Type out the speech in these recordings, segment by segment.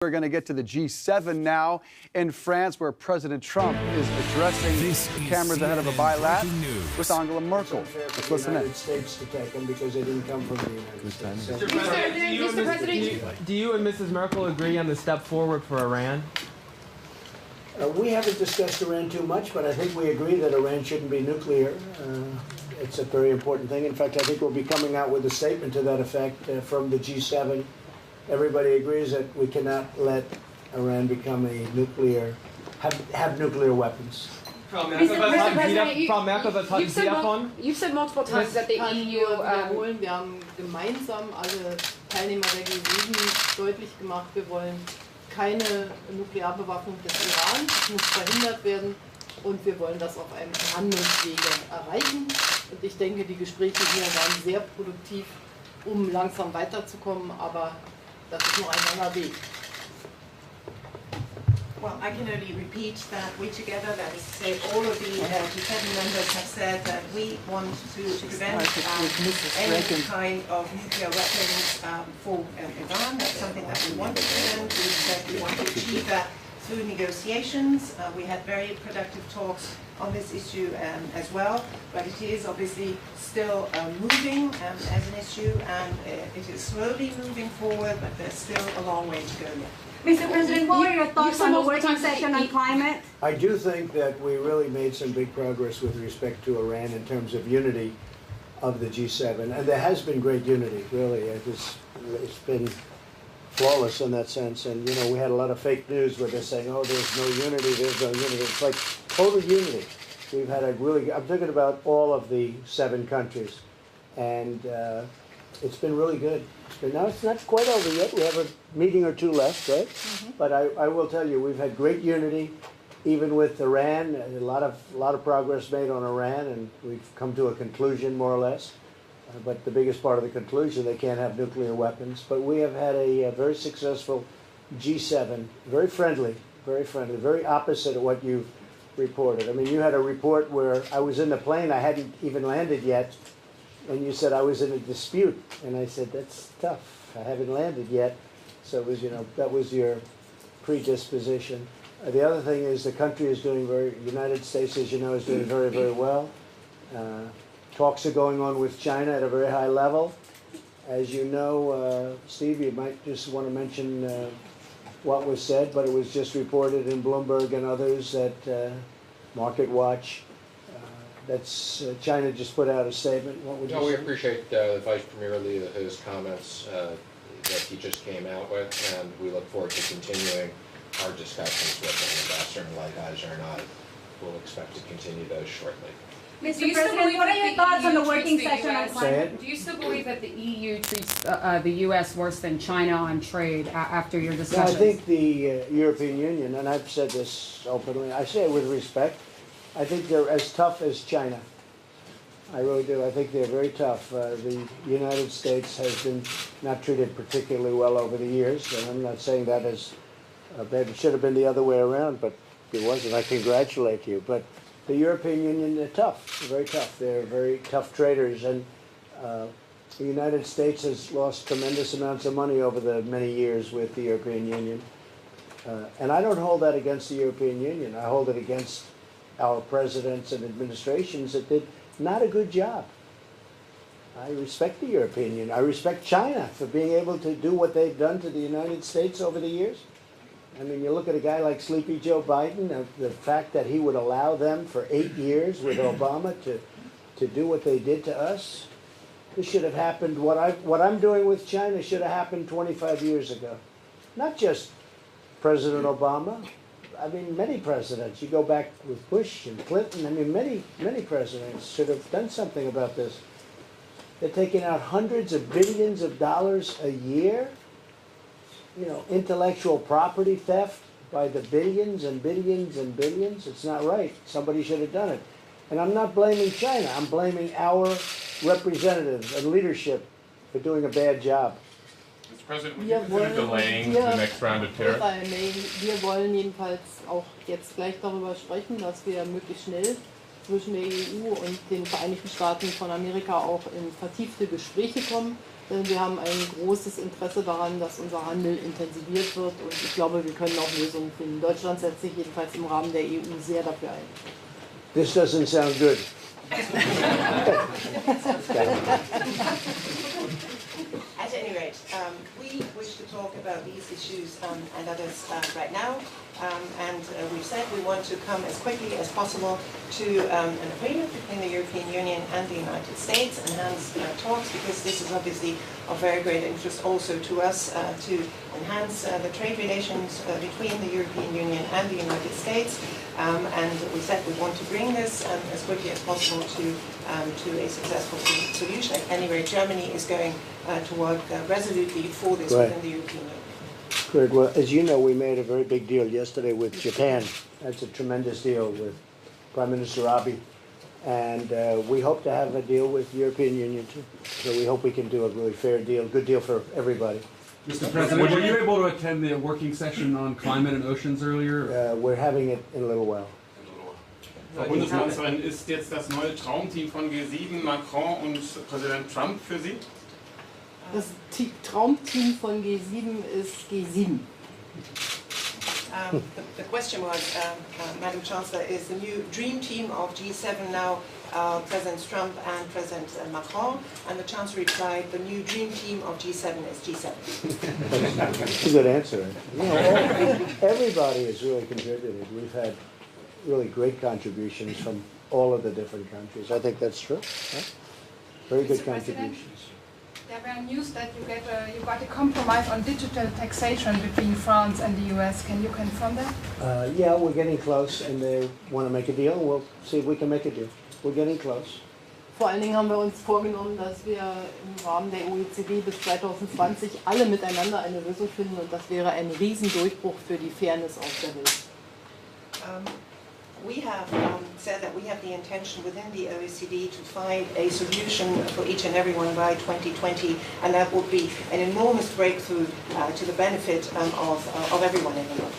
We're going to get to the G7 now in France, where President Trump is addressing the cameras ahead of a bilateral with Angela Merkel. Let's listen in. States to take them because they didn't come from the United States. Mr. President, do you and Mrs. Merkel agree on the step forward for Iran? We haven't discussed Iran too much, but I think we agree that Iran shouldn't be nuclear. It's a very important thing. In fact, I think we'll be coming out with a statement to that effect from the G7. Everybody agrees that we cannot let Iran become a nuclear, have nuclear weapons. Mr. President, you've said multiple times that the EU... Wir haben gemeinsam alle Teilnehmer der G7 deutlich gemacht, wir wollen keine Nuklearbewaffnung des Iran, das muss verhindert werden und wir wollen das auf einem Verhandlungswege erreichen. Und ich denke, die Gespräche hier waren sehr produktiv, um langsam weiterzukommen, aber das ist noch ein langer Weg. Well, I can only repeat that we together, that is to say all of the G7 members have said that we want to prevent any kind of nuclear weapons for Iran. That's something that we want to prevent. We said we want to achieve that through negotiations. We had very productive talks on this issue as well, but it is obviously still moving as an issue, and it is slowly moving forward, but there's still a long way to go yet. Mr. President, what are your thoughts on the working session on climate? I do think that we really made some big progress with respect to Iran in terms of unity of the G7, and there has been great unity, really. It's been flawless in that sense, and you know, we had a lot of fake news where they're saying, oh, there's no unity, there's no unity. It's like total unity. We've had a really, I'm talking about all of the 7 countries, and it's been really good. Now it's not quite over yet. We have a meeting or 2 left, right? Mm-hmm. But I will tell you, we've had great unity, even with Iran. A lot of progress made on Iran, and we've come to a conclusion, more or less. But the biggest part of the conclusion, they can't have nuclear weapons. But we have had a very successful G7, very friendly, very opposite of what you've reported. I mean, you had a report where I was in the plane, I hadn't even landed yet, and you said I was in a dispute, and I said, that's tough, I haven't landed yet. So it was, you know, that was your predisposition. The other thing is the country is doing United States, as you know, is doing very, very well. Talks are going on with China at a very high level. As you know, Steve, you might just want to mention what was said, but it was just reported in Bloomberg and others that Market Watch, China just put out a statement. What would you say? We appreciate the Vice Premier Lee, his comments that he just came out with, and we look forward to continuing our discussions with Ambassador Lighthizer, and I will expect to continue those shortly. Mr. President, what are your thoughts on the working session on climate? Do you still believe that the EU treats the U.S. worse than China on trade after your discussions? I think the European Union, and I've said this openly, I say it with respect, I think they're as tough as China. I really do. I think they're very tough. The United States has been not treated particularly well over the years, and I'm not saying that as it should have been the other way around, but it wasn't. I congratulate you. But the European Union, they're tough. They're very tough. They're very tough traders, and the United States has lost tremendous amounts of money over the many years with the European Union. And I don't hold that against the European Union. I hold it against our presidents and administrations that did not a good job. I respect the European Union. I respect China for being able to do what they've done to the United States over the years. I mean, you look at a guy like Sleepy Joe Biden, the fact that he would allow them for 8 years with Obama to do what they did to us. This should have happened, what I'm doing with China should have happened 25 years ago. Not just President Obama. I mean, many presidents. You go back with Bush and Clinton. I mean, many presidents should have done something about this. They're taking out hundreds of billions of dollars a year. You know, intellectual property theft by the billions and billions and billions. It's not right. Somebody should have done it. And I'm not blaming China. I'm blaming our representatives and leadership for doing a bad job. Mr. President, would you consider delaying the next round of tariffs? Wir wollen jedenfalls auch jetzt gleich darüber sprechen, dass wir möglichst schnell zwischen der EU und den Vereinigten Staaten von Amerika auch in vertiefte Gespräche kommen. Denn wir haben ein großes Interesse daran, dass unser Handel intensiviert wird. Und ich glaube, wir können auch Lösungen finden. Deutschland setzt sich jedenfalls im Rahmen der EU sehr dafür ein. This doesn't sound good. At any rate, we wish to talk about these issues and others right now. We've said we want to come as quickly as possible to an agreement between the European Union and the United States, enhance talks, because this is obviously of very great interest also to us to enhance the trade relations between the European Union and the United States. And we said we want to bring this as quickly as possible to a successful solution. At any rate, Germany is going to work resolutely for this within the European Union. Great. Well, as you know, we made a very big deal yesterday with Japan. That's a tremendous deal with Prime Minister Abe. And we hope to have a deal with the European Union too. So we hope we can do a really fair deal, good deal for everybody. Mr. President, were you able to attend the working session on climate and oceans earlier? We're having it in a little while. Frau Bundeskanzlerin, ist jetzt das neue Traumteam von G7 Macron und Präsident Trump für Sie? Das Traumteam von G7 ist G7. The question was, Madam Chancellor, is the new dream team of G7 now President Trump and President Macron? And the Chancellor replied, the new dream team of G7 is G7. That's a good answer. You know, everybody has really contributed. We've had really great contributions from all of the different countries. I think that's true. Huh? Very good contributions. There were news that you got a compromise on digital taxation between France and the US. Can you confirm that? Yeah, we're getting close, and they want to make a deal. We'll see if we can make a deal. We're getting close. Vor allen Dingen haben wir uns vorgenommen, dass wir im Rahmen der OECD bis 2020 alle miteinander eine Lösung finden, und das wäre ein Riesendurchbruch für die Fairness auf der Welt. We have said that we have the intention within the OECD to find a solution for each and everyone by 2020, and that would be an enormous breakthrough to the benefit of everyone in the world.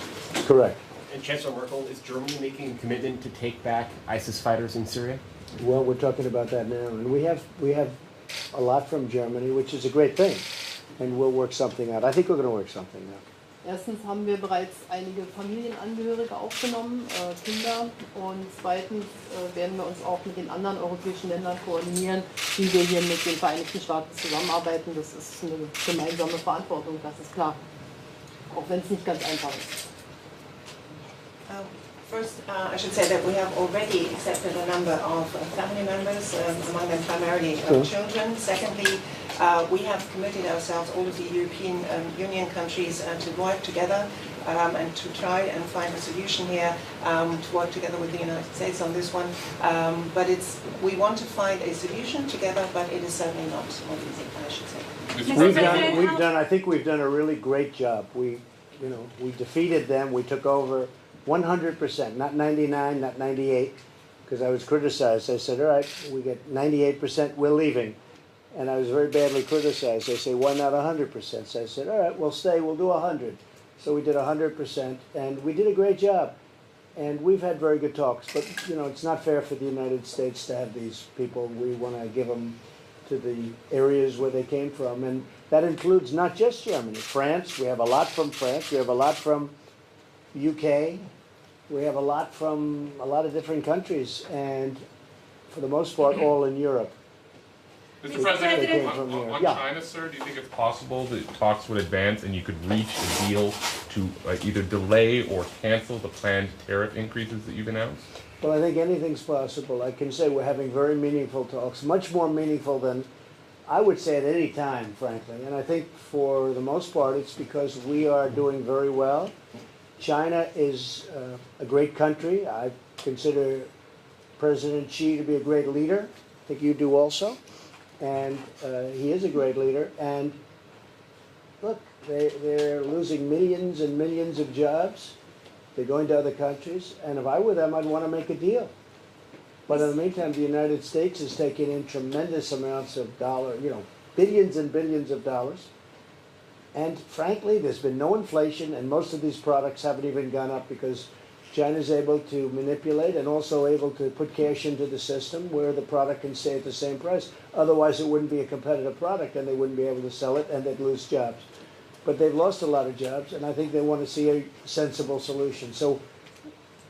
Correct. And Chancellor Merkel, is Germany making a commitment to take back ISIS fighters in Syria? Well, we're talking about that now, and we have a lot from Germany, which is a great thing, and we'll work something out. I think we're going to work something out. Erstens haben wir bereits einige Familienangehörige aufgenommen, Kinder, und zweitens werden wir uns auch mit den anderen europäischen Ländern koordinieren, wie wir hier mit den Vereinigten Staaten zusammenarbeiten. Das ist eine gemeinsame Verantwortung, das ist klar, auch wenn es nicht ganz einfach ist. First, I should say that we have already accepted a number of family members, among them primarily children. Secondly, we have committed ourselves, all of the European Union countries, to work together and to try and find a solution here, to work together with the United States on this one. But we want to find a solution together, but it is certainly not easy, I should say. I think we've done a really great job. We defeated them. We took over 100%, not 99, not 98, because I was criticized. I said, all right, we get 98%, we're leaving. And I was very badly criticized. They say, why not 100%? So I said, all right, we'll stay, we'll do 100. So we did 100%, and we did a great job. And we've had very good talks, but it's not fair for the United States to have these people. We want to give them to the areas where they came from, and that includes not just Germany. France, we have a lot from France, we have a lot from UK, we have a lot from a lot of different countries, and for the most part, all in Europe. Mr. President, on China, sir, do you think it's possible that talks would advance and you could reach a deal to either delay or cancel the planned tariff increases that you've announced? Well, I think anything's possible. I can say we're having very meaningful talks, much more meaningful than I would say at any time, frankly. And I think for the most part, it's because we are doing very well. China is a great country. I consider President Xi to be a great leader. I think you do also. And he is a great leader. And look, they're losing millions and millions of jobs. They're going to other countries. And if I were them, I'd want to make a deal. But in the meantime, the United States is taking in tremendous amounts of billions and billions of dollars. And frankly, there's been no inflation, and most of these products haven't even gone up because China's able to manipulate and also able to put cash into the system where the product can stay at the same price. Otherwise, it wouldn't be a competitive product and they wouldn't be able to sell it and they'd lose jobs. But they've lost a lot of jobs, and I think they want to see a sensible solution. So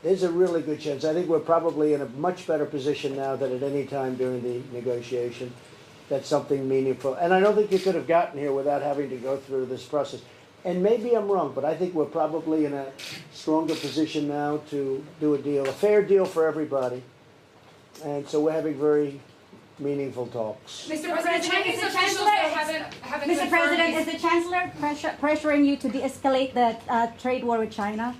there's a really good chance. I think we're probably in a much better position now than at any time during the negotiation. That's something meaningful. And I don't think you could have gotten here without having to go through this process. And maybe I'm wrong, but I think we're probably in a stronger position now to do a deal, a fair deal for everybody. And so we're having very meaningful talks. Mr. President, is the Chancellor pressuring you to de-escalate the trade war with China?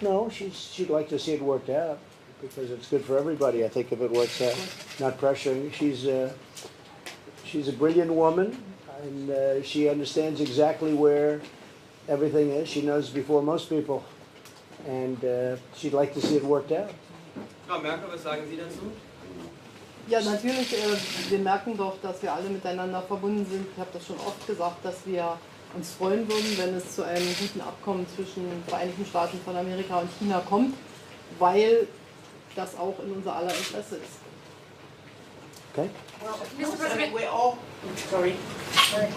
No, she'd like to see it worked out because it's good for everybody, I think, if it works out. Not pressuring. She's a brilliant woman, and she understands exactly where everything is. She knows before most people, and she'd like to see it worked out. Frau Merkel, was sagen Sie dazu? Ja, natürlich, wir merken doch, dass wir alle miteinander verbunden sind. Ich habe das schon oft gesagt, dass wir uns freuen würden, wenn es zu einem guten Abkommen zwischen den Vereinigten Staaten von Amerika und China kommt, weil das auch in unser aller Interesse ist. Okay. Well, of course, I mean, we're all, sorry.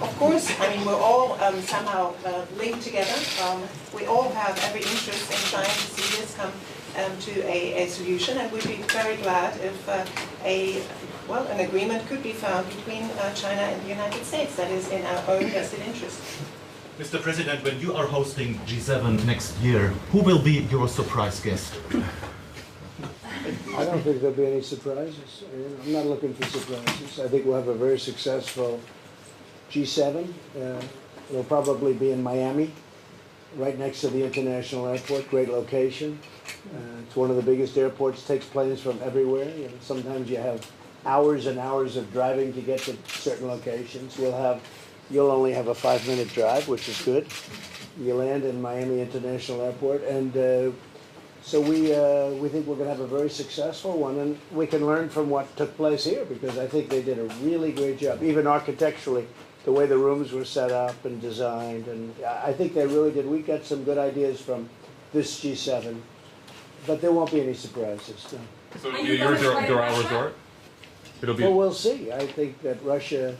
Of course, I mean, we're all somehow linked together. We all have every interest in trying to see this come to a solution, and we'd be very glad if an agreement could be found between China and the United States that is in our own vested interest. Mr. President, when you are hosting G7 next year, who will be your surprise guest? I don't think there'll be any surprises. I'm not looking for surprises. I think we'll have a very successful G7. It'll probably be in Miami, right next to the international airport. Great location. It's one of the biggest airports. Takes planes from everywhere. Sometimes you have hours and hours of driving to get to certain locations. You'll only have a 5-minute drive, which is good. You land in Miami International Airport, and so we think we're going to have a very successful one, and we can learn from what took place here because I think they did a really great job, even architecturally, the way the rooms were set up and designed, and I think they really did. We got some good ideas from this G7, but there won't be any surprises. No. So your Doral resort? It'll be. Well, we'll see. I think that Russia.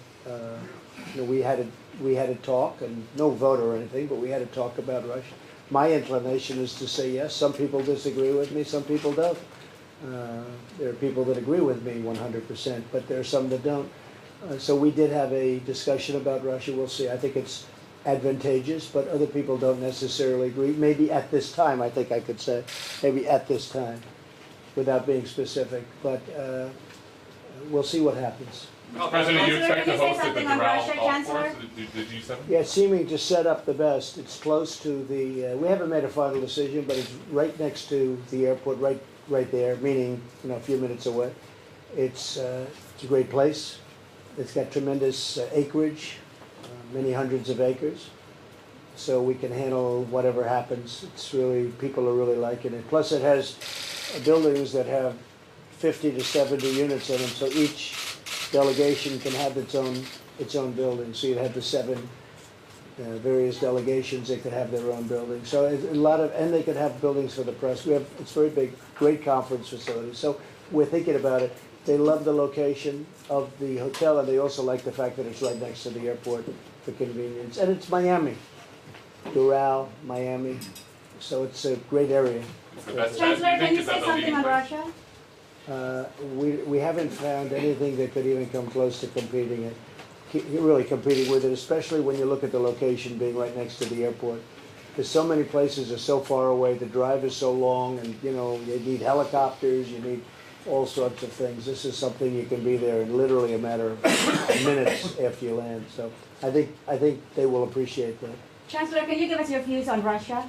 We had a talk, and no vote or anything, but we had a talk about Russia. My inclination is to say yes. Some people disagree with me, some people don't. There are people that agree with me 100%, but there are some that don't. So we did have a discussion about Russia. We'll see. I think it's advantageous, but other people don't necessarily agree. Maybe at this time, I think I could say, maybe at this time, without being specific. But we'll see what happens. President, you expect to host at the Doral golf course, the G7? Yeah, it's seeming to set up the best. It's close to the, we haven't made a final decision, but it's right next to the airport, right there, meaning, a few minutes away. It's a great place. It's got tremendous acreage, many hundreds of acres. So we can handle whatever happens. It's really, people are really liking it. Plus it has buildings that have 50 to 70 units in them, so each delegation can have its own building. So you'd have the 7 various delegations. They could have their own building. So and they could have buildings for the press. It's very big, great conference facilities. So we're thinking about it. They love the location of the hotel, and they also like the fact that it's right next to the airport for convenience. And it's Miami, Doral, Miami. So it's a great area. Chancellor, can you say something on Russia? We haven't found anything that could even come close to competing with it, especially when you look at the location being right next to the airport. Because so many places are so far away, the drive is so long, and you need helicopters, you need all sorts of things. This is something you can be there in literally a matter of minutes after you land. So I think they will appreciate that. Chancellor, can you give us your views on Russia?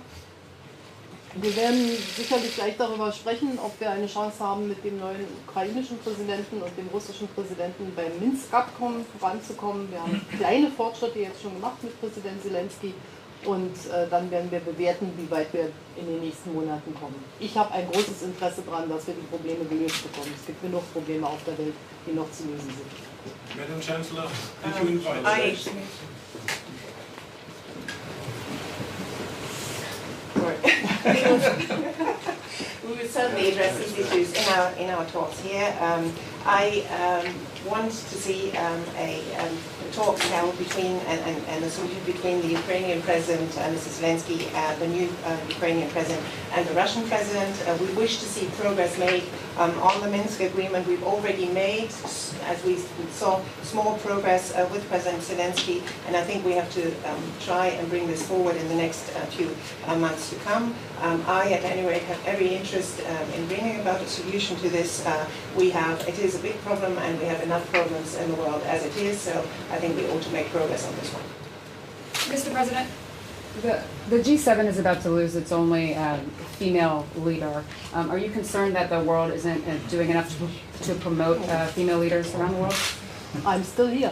Wir werden sicherlich gleich darüber sprechen, ob wir eine Chance haben, mit dem neuen ukrainischen Präsidenten und dem russischen Präsidenten beim Minsk-Abkommen voranzukommen. Wir haben kleine Fortschritte jetzt schon gemacht mit Präsident Zelensky und dann werden wir bewerten, wie weit wir in den nächsten Monaten kommen. Ich habe ein großes Interesse daran, dass wir die Probleme gelöst bekommen. Es gibt genug Probleme auf der Welt, die noch zu lösen sind. Madam Chancellor, did you invite Right. certainly address these issues in our talks here. I want to see talks held between and a solution between the Ukrainian President, Mr. Zelensky, the new Ukrainian President, and the Russian President. We wish to see progress made on the Minsk agreement. We've already made, as we saw, small progress with President Zelensky, and I think we have to try and bring this forward in the next few months to come. I, at any rate, have every interest in bringing about a solution to this. It is a big problem, and we have enough problems in the world as it is, so I think we ought to make progress on this one. Mr. President? The G7 is about to lose its only female leader. Are you concerned that the world isn't doing enough to promote female leaders around the world? I'm still here.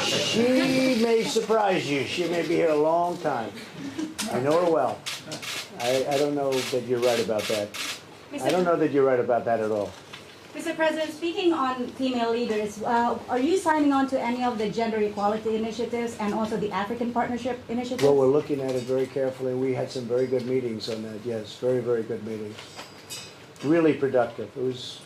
She may surprise you. She may be here a long time. I know her well. I don't know that you're right about that. I don't know that you're right about that at all. Mr. President, speaking on female leaders, are you signing on to any of the gender equality initiatives and also the African Partnership initiatives? Well, we're looking at it very carefully. We had some very good meetings on that, yes, very, very good meetings. Really productive. It was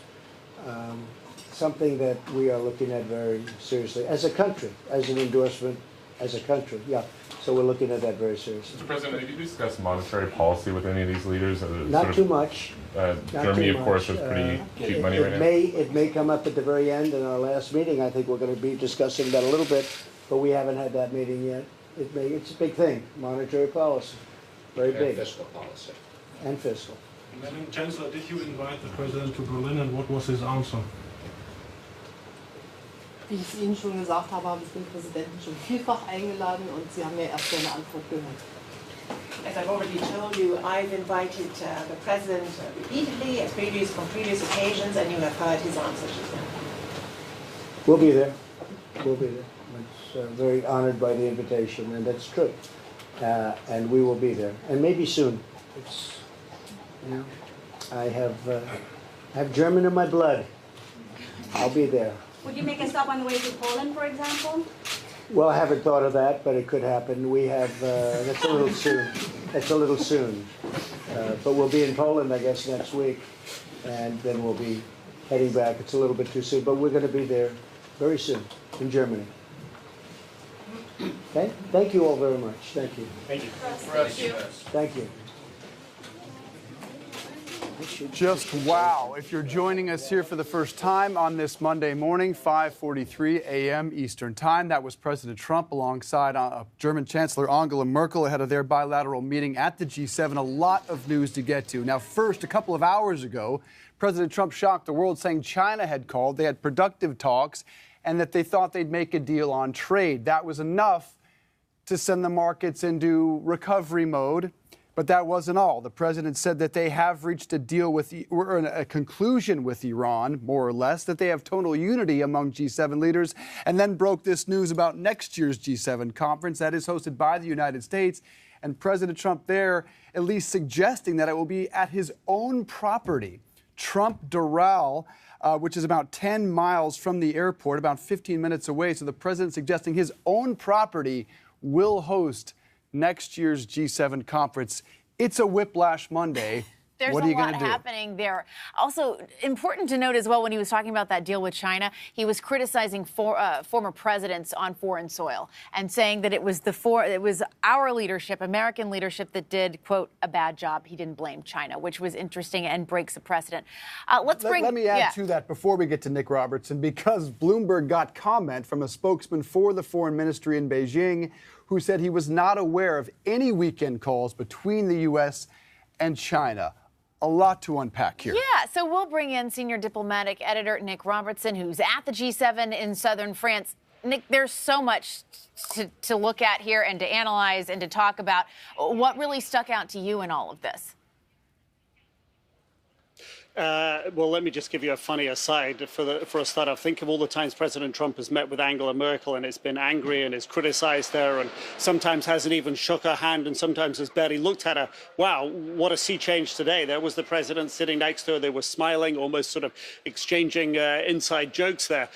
something that we are looking at very seriously as a country, as an endorsement, as a country, yeah. So we're looking at that very seriously. Mr. President, have you discussed monetary policy with any of these leaders? Not too much. Germany, of course, has pretty cheap money right now. It may come up at the very end in our last meeting. I think we're going to be discussing that a little bit, but we haven't had that meeting yet. It's a big thing, monetary policy, very big. And fiscal policy. And fiscal. Madam Chancellor, did you invite the President to Berlin, and what was his answer? Wie ich es Ihnen schon gesagt habe, habe ich den Präsidenten schon vielfach eingeladen und Sie haben ja erst seine Antwort gehört. As I've already told you, I've invited the President repeatedly on previous occasions, and you have heard his answers just now. We'll be there. We'll be there. It's very honored by the invitation, and that's true. And we will be there, and maybe soon. It's, you know, I have German in my blood. I'll be there. Would you make a stop on the way to Poland, for example? Well, I haven't thought of that, but it could happen. We have, that's a little soon. That's a little soon. But we'll be in Poland, I guess, next week. And then we'll be heading back. It's a little bit too soon, but we're going to be there very soon in Germany. Okay? Thank you all very much. Thank you. Thank you. Thank you. Just wow. If you're joining us here for the first time on this Monday morning, 5:43 a.m. Eastern Time, that was President Trump alongside German Chancellor Angela Merkel ahead of their bilateral meeting at the G7. A lot of news to get to. Now, first, a couple of hours ago, President Trump shocked the world, saying China had called, they had productive talks, and that they thought they'd make a deal on trade. That was enough to send the markets into recovery mode. But that wasn't all. The president said that they have reached a deal with, or a conclusion with Iran, more or less, that they have tonal unity among G7 leaders, and then broke this news about next year's G7 conference that is hosted by the United States. And President Trump there at least suggesting that it will be at his own property, Trump Doral, which is about 10 miles from the airport, about 15 minutes away. So the president suggesting his own property will host next year's G7 conference. It's a whiplash Monday. There's what are you a lot going to do? happening there. Also, important to note as well, when he was talking about that deal with China, he was criticizing former presidents on foreign soil and saying that it was our leadership, American leadership, that did, quote, a bad job. He didn't blame China, which was interesting and breaks a precedent. Let me add to that before we get to Nic Robertson, because Bloomberg got comment from a spokesman for the foreign ministry in Beijing who said he was not aware of any weekend calls between the U.S. and China. A lot to unpack here. Yeah, so we'll bring in senior diplomatic editor Nic Robertson, who's at the G7 in southern France. Nic, there's so much to look at here and to analyze and to talk about. What really stuck out to you in all of this? Well, let me just give you a funny aside for a start. I think of all the times President Trump has met with Angela Merkel and it's been angry and has criticized her and sometimes hasn't even shook her hand and sometimes has barely looked at her. Wow, what a sea change today. There was the president sitting next to her. They were smiling, almost sort of exchanging inside jokes there.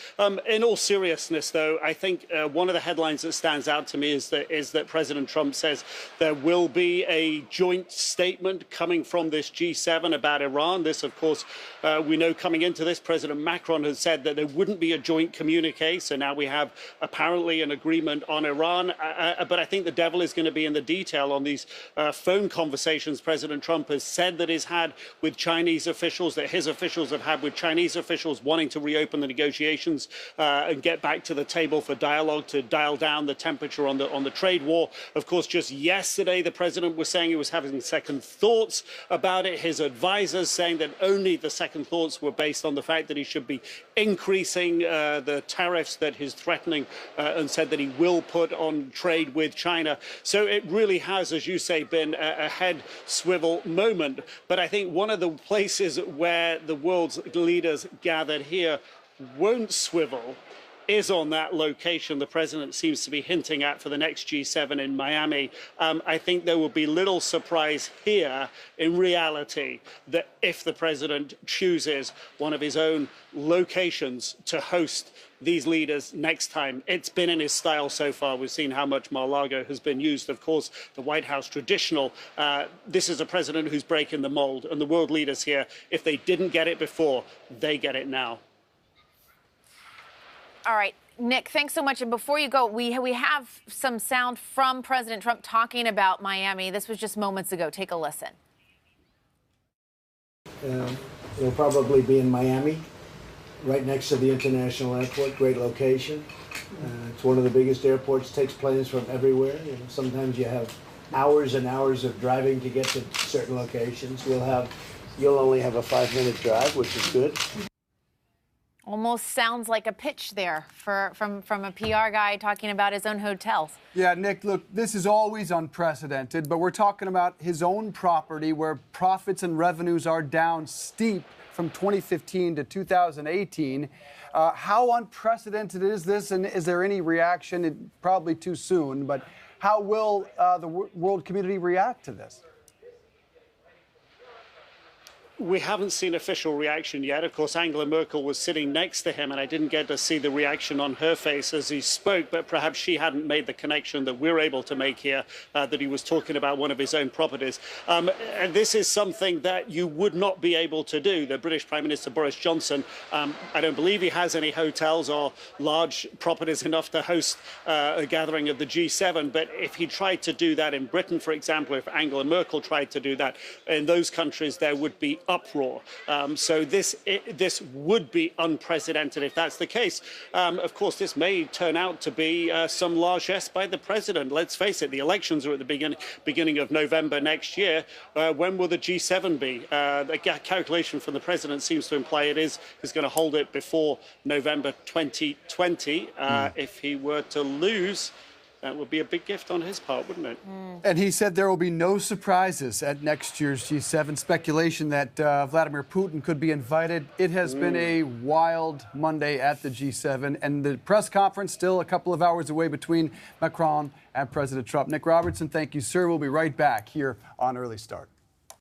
In all seriousness, though, I think one of the headlines that stands out to me is that President Trump says there will be a joint statement coming from this G7 about Iran. This, of course, we know coming into this, President Macron has said that there wouldn't be a joint communique. So now we have apparently an agreement on Iran. But I think the devil is going to be in the detail on these phone conversations President Trump has said that he's had with Chinese officials, that his officials have had with Chinese officials wanting to reopen the negotiations and get back to the table for dialogue to dial down the temperature on the trade war. Of course, just yesterday, the president was saying he was having second thoughts about it. His advisors saying that only the second thoughts were based on the fact that he should be increasing the tariffs that he's threatening and said that he will put on trade with China. So it really has, as you say, been a head swivel moment. But I think one of the places where the world's leaders gathered here won't swivel is on that location the president seems to be hinting at for the next G7 in Miami. I think there will be little surprise here in reality that if the president chooses one of his own locations to host these leaders next time. It's been in his style so far. We've seen how much Mar-a-Lago has been used. Of course, the White House traditional. This is a president who's breaking the mold. And the world leaders here, if they didn't get it before, they get it now. All right, Nic, thanks so much. And before you go, we have some sound from President Trump talking about Miami. This was just moments ago. Take a listen. It'll probably be in Miami, right next to the international airport. Great location. It's one of the biggest airports. Takes planes from everywhere. You know, sometimes you have hours and hours of driving to get to certain locations. You'll only have a 5-minute drive, which is good. Almost sounds like a pitch there from a PR guy talking about his own hotels. Yeah, Nic, look, this is always unprecedented, but we're talking about his own property where profits and revenues are down steep from 2015 to 2018. How unprecedented is this, and is there any reaction? Probably too soon, but how will the world community react to this? We haven't seen official reaction yet. Of course, Angela Merkel was sitting next to him, and I didn't get to see the reaction on her face as he spoke, but perhaps she hadn't made the connection that we're able to make here, that he was talking about one of his own properties. And this is something that you would not be able to do. The British Prime Minister Boris Johnson, I don't believe he has any hotels or large properties enough to host a gathering of the G7, but if he tried to do that in Britain, for example, if Angela Merkel tried to do that in those countries, there would be uproar. So this would be unprecedented if that's the case. Of course, this may turn out to be some largesse by the president. Let's face it, the elections are at the beginning of November next year. When will the G7 be? The calculation from the president seems to imply he's going to hold it before November 2020. If he were to lose, that would be a big gift on his part, wouldn't it? And he said there will be no surprises at next year's G7. Speculation that Vladimir Putin could be invited. It has been a wild Monday at the G7, and the press conference still a couple of hours away between Macron and President Trump. Nic Robertson, thank you, sir. We'll be right back here on Early Start.